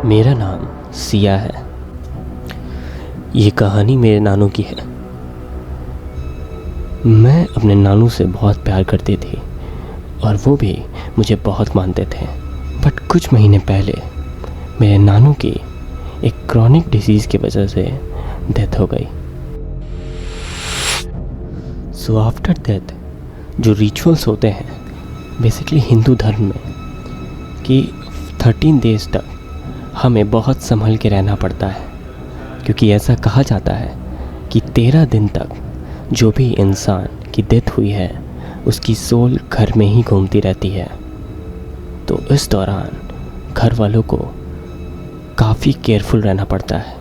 मेरा नाम सिया है। ये कहानी मेरे नानू की है। मैं अपने नानू से बहुत प्यार करती थी और वो भी मुझे बहुत मानते थे। बट कुछ महीने पहले मेरे नानू की एक क्रॉनिक डिजीज़ की वजह से डेथ हो गई। सो आफ्टर डेथ जो रिचुअल्स होते हैं बेसिकली हिंदू धर्म में कि 13 डेज तक हमें बहुत संभल के रहना पड़ता है, क्योंकि ऐसा कहा जाता है कि 13 दिन तक जो भी इंसान की डेथ हुई है उसकी सोल घर में ही घूमती रहती है। तो इस दौरान घर वालों को काफ़ी केयरफुल रहना पड़ता है।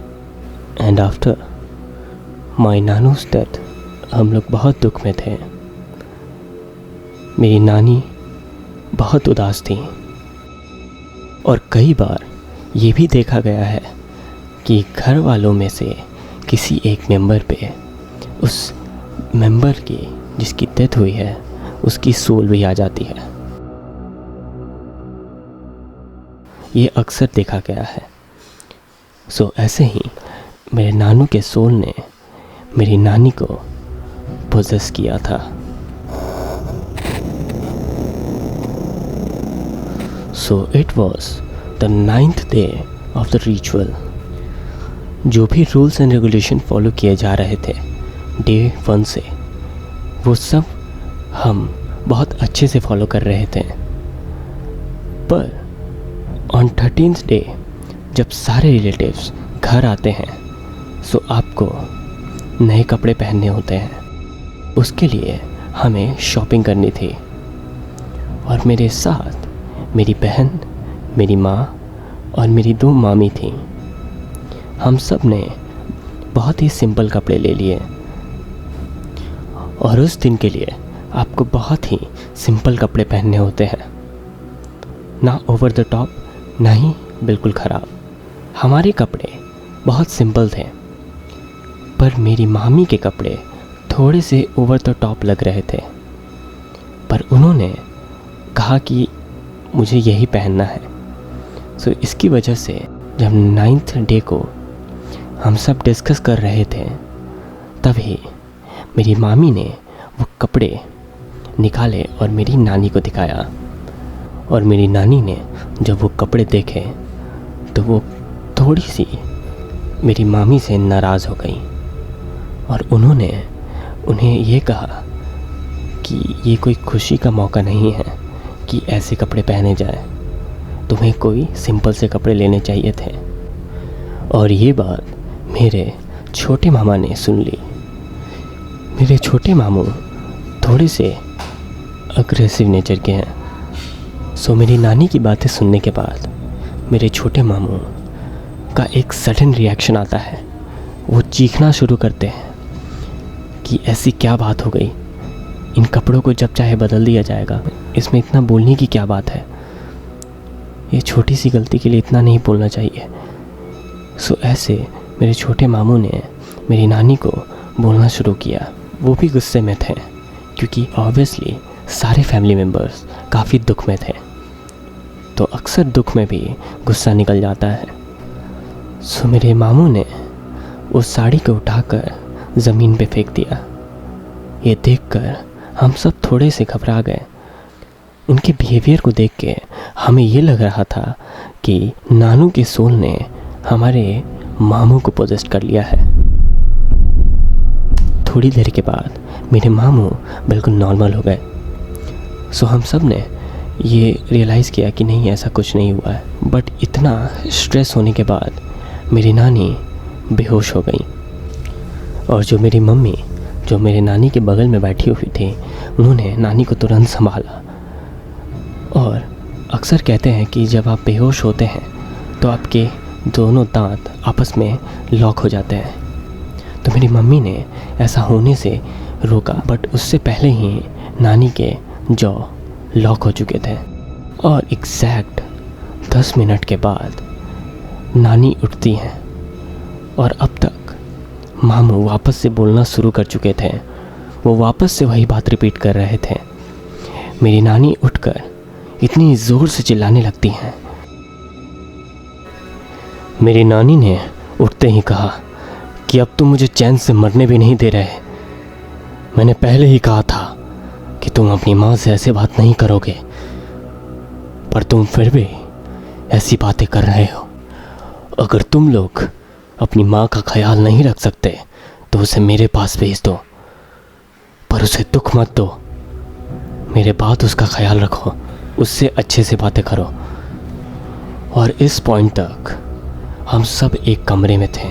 एंड आफ्टर माय नानूज डेथ हम लोग बहुत दुख में थे। मेरी नानी बहुत उदास थी और कई बार ये भी देखा गया है कि घर वालों में से किसी एक मेंबर पे उस मेंबर की जिसकी डेथ हुई है उसकी सोल भी आ जाती है। ये अक्सर देखा गया है। सो ऐसे ही मेरे नानू के सोल ने मेरी नानी को पोजेस किया था। So it was the 9th day of the ritual. जो भी रूल्स एंड रेगुलेशन फॉलो किए जा रहे थे डे 1 से, वो सब हम बहुत अच्छे से फॉलो कर रहे थे। पर ऑन 13th डे जब सारे रिलेटिव्स घर आते हैं सो आपको नए कपड़े पहनने होते हैं। उसके लिए हमें शॉपिंग करनी थी और मेरे साथ मेरी बहन, मेरी माँ और मेरी 2 मामी थीं। हम सब ने बहुत ही सिंपल कपड़े ले लिए और उस दिन के लिए आपको बहुत ही सिंपल कपड़े पहनने होते हैं, ना ओवर द टॉप ना ही बिल्कुल ख़राब। हमारे कपड़े बहुत सिंपल थे पर मेरी मामी के कपड़े थोड़े से ओवर द टॉप लग रहे थे। पर उन्होंने कहा कि मुझे यही पहनना है। सो इसकी वजह से जब 9th डे को हम सब डिस्कस कर रहे थे तभी मेरी मामी ने वो कपड़े निकाले और मेरी नानी को दिखाया। और मेरी नानी ने जब वो कपड़े देखे तो वो थोड़ी सी मेरी मामी से नाराज़ हो गई और उन्होंने उन्हें ये कहा कि ये कोई खुशी का मौका नहीं है कि ऐसे कपड़े पहने जाए, तुम्हें कोई सिंपल से कपड़े लेने चाहिए थे। और ये बात मेरे छोटे मामा ने सुन ली। मेरे छोटे मामू थोड़े से अग्रेसिव नेचर के हैं। सो मेरी नानी की बातें सुनने के बाद मेरे छोटे मामू का एक सडन रिएक्शन आता है। वो चीखना शुरू करते हैं कि ऐसी क्या बात हो गई, इन कपड़ों को जब चाहे बदल दिया जाएगा, इसमें इतना बोलने की क्या बात है, ये छोटी सी गलती के लिए इतना नहीं बोलना चाहिए। सो ऐसे मेरे छोटे मामू ने मेरी नानी को बोलना शुरू किया। वो भी गुस्से में थे क्योंकि ऑब्वियसली सारे फैमिली मेम्बर्स काफ़ी दुख में थे, तो अक्सर दुख में भी गुस्सा निकल जाता है। सो मेरे मामू ने उस साड़ी को उठाकर ज़मीन पे फेंक दिया। ये देखकर हम सब थोड़े से घबरा गए। उनके बिहेवियर को देख के हमें ये लग रहा था कि नानू के सोल ने हमारे मामू को पोजेस्ट कर लिया है। थोड़ी देर के बाद मेरे मामू बिल्कुल नॉर्मल हो गए। सो हम सब ने ये रियलाइज़ किया कि नहीं, ऐसा कुछ नहीं हुआ है। बट इतना स्ट्रेस होने के बाद मेरी नानी बेहोश हो गई और जो मेरी मम्मी जो मेरे नानी के बगल में बैठी हुई थी उन्होंने नानी को तुरंत संभाला। और अक्सर कहते हैं कि जब आप बेहोश होते हैं तो आपके दोनों दांत आपस में लॉक हो जाते हैं। तो मेरी मम्मी ने ऐसा होने से रोका, बट उससे पहले ही नानी के जॉ लॉक हो चुके थे। और एग्जैक्ट 10 मिनट के बाद नानी उठती हैं और अब तक मामू वापस से बोलना शुरू कर चुके थे। वो वापस से वही बात रिपीट कर रहे थे। मेरी नानी उठकर इतनी ज़ोर से चिल्लाने लगती हैं मेरी नानी ने उठते ही कहा कि अब तुम मुझे चैन से मरने भी नहीं दे रहे। मैंने पहले ही कहा था कि तुम अपनी माँ से ऐसे बात नहीं करोगे, पर तुम फिर भी ऐसी बातें कर रहे हो। अगर तुम लोग अपनी माँ का ख्याल नहीं रख सकते तो उसे मेरे पास भेज दो, पर उसे दुख मत दो। मेरे बाद उसका ख्याल रखो, उससे अच्छे से बातें करो। और इस पॉइंट तक हम सब एक कमरे में थे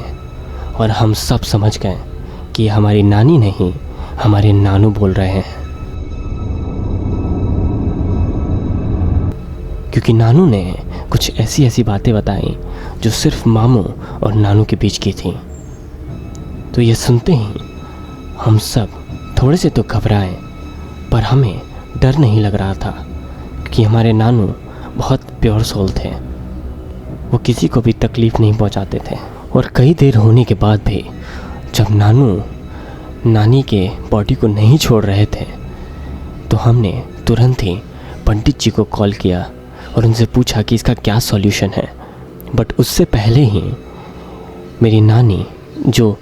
और हम सब समझ गए कि हमारी नानी नहीं, हमारे नानू बोल रहे हैं। क्योंकि नानू ने कुछ ऐसी ऐसी बातें बताई जो सिर्फ मामू और नानू के बीच की थी। तो ये सुनते ही हम सब थोड़े से तो घबराए, पर हमें डर नहीं लग रहा था क्योंकि हमारे नानू बहुत प्योर सोल थे। वो किसी को भी तकलीफ़ नहीं पहुंचाते थे। और कई देर होने के बाद भी जब नानू नानी के बॉडी को नहीं छोड़ रहे थे तो हमने तुरंत ही पंडित जी को कॉल किया और उनसे पूछा कि इसका क्या सॉल्यूशन है। बट उससे पहले ही मेरी नानी, जो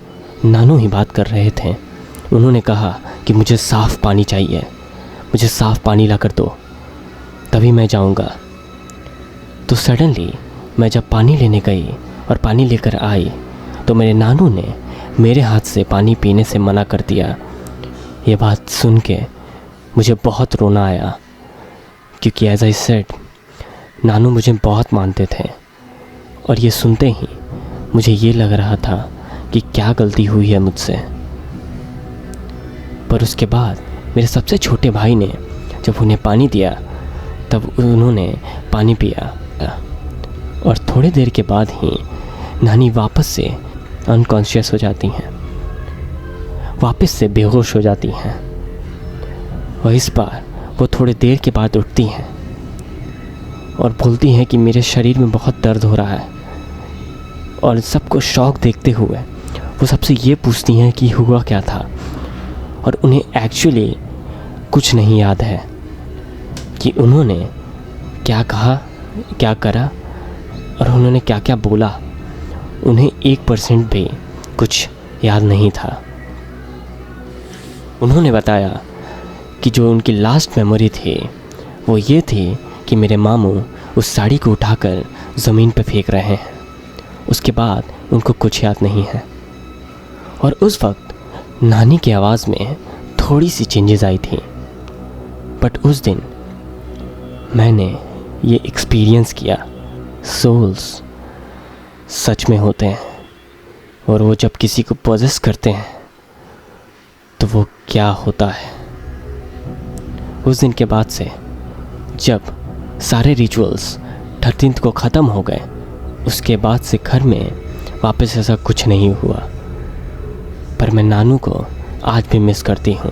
नानू ही बात कर रहे थे, उन्होंने कहा कि मुझे साफ़ पानी चाहिए, मुझे साफ़ पानी ला कर दो, तभी मैं जाऊंगा। तो सडनली मैं जब पानी लेने गई और पानी लेकर आई तो मेरे नानू ने मेरे हाथ से पानी पीने से मना कर दिया। ये बात सुन के मुझे बहुत रोना आया क्योंकि एज आई सेड नानू मुझे बहुत मानते थे। और ये सुनते ही मुझे ये लग रहा था कि क्या गलती हुई है मुझसे। पर उसके बाद मेरे सबसे छोटे भाई ने जब उन्हें पानी दिया तब उन्होंने पानी पिया और थोड़ी देर के बाद ही नानी वापस से अनकॉन्शियस हो जाती हैं, वापस से बेहोश हो जाती हैं। और इस बार वो थोड़ी देर के बाद उठती हैं और बोलती हैं कि मेरे शरीर में बहुत दर्द हो रहा है। और सबको शौक देखते हुए वो सबसे ये पूछती हैं कि हुआ क्या था। और उन्हें एक्चुअली कुछ नहीं याद है कि उन्होंने क्या कहा, क्या करा और उन्होंने क्या क्या बोला। उन्हें 1% भी कुछ याद नहीं था। उन्होंने बताया कि जो उनकी लास्ट मेमोरी थी वो ये थी कि मेरे मामू उस साड़ी को उठाकर ज़मीन पर फेंक रहे हैं। उसके बाद उनको कुछ याद नहीं है। और उस वक्त नानी की आवाज़ में थोड़ी सी चेंजेस आई थी। बट उस दिन मैंने ये एक्सपीरियंस किया, सोल्स सच में होते हैं और वो जब किसी को पोजेस करते हैं तो वो क्या होता है। उस दिन के बाद से जब सारे रिचुअल्स 13th को ख़त्म हो गए, उसके बाद से घर में वापस ऐसा कुछ नहीं हुआ। पर मैं नानू को आज भी मिस करती हूँ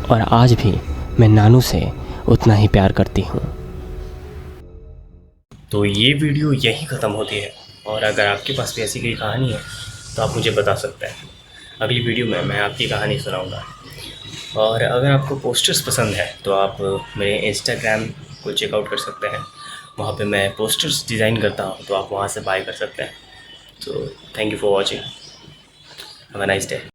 और आज भी मैं नानू से उतना ही प्यार करती हूँ। तो ये वीडियो यहीं ख़त्म होती है और अगर आपके पास भी ऐसी कोई कहानी है तो आप मुझे बता सकते हैं। अगली वीडियो में मैं आपकी कहानी सुनाऊंगा। और अगर आपको पोस्टर्स पसंद है तो आप मेरे इंस्टाग्राम को चेकआउट कर सकते हैं। वहाँ पे मैं पोस्टर्स डिज़ाइन करता हूँ, तो आप वहाँ से बाय कर सकते हैं। तो thank you for watching. Have a nice day.